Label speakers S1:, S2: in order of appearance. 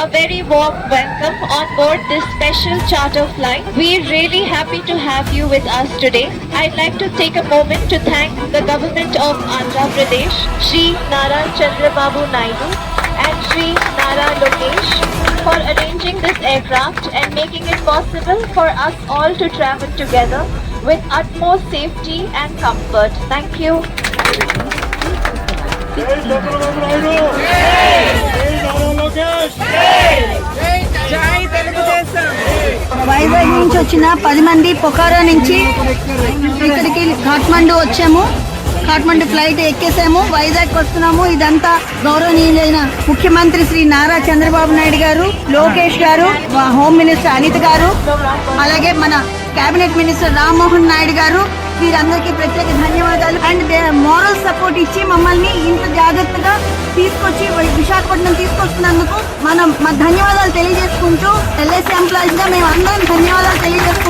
S1: a very warm welcome on board this special charter flight. We're really happy to have you with us today. I'd like to take a moment to thank the government of Andhra Pradesh, Shri Nara Chandrababu Naidu and Shri Nara Lokesh for arranging this aircraft and making it possible for us all to travel together with utmost safety and comfort. Thank you.
S2: Vizag నుంచి వచ్చిన 10 మంది పొఖారా నుంచి ఇక్కడికి కాఠ్మండు వచ్చాము. Kathmandu flight ఎక్కేసాము, Vizag వస్తున్నాము. ఇదంతా గౌరవనీయులైన ముఖ్యమంత్రి శ్రీ నారా చంద్రబాబు నాయుడు గారు, లోకేష్ గారు, హోమ్ మినిస్టర్ అనిత గారు, అలాగే మన కేబినెట్ మినిస్టర్ రామ్మోహన్ నాయుడు గారు, వీరందరికీ ప్రత్యేక ధన్యవాదాలు. అండ్ మోరల్ సపోర్ట్ ఇచ్చి మమ్మల్ని ఇంత జాగ్రత్తగా తీసుకొచ్చి విశాఖపట్నం తీసుకొస్తున్నందుకు మా ధన్యవాదాలు తెలియజేసుకుంటూ ఎల్ఐసి ఎంప్లాయీస్ గా మేము అందరం ధన్యవాదాలు తెలియజేస్తున్నాం.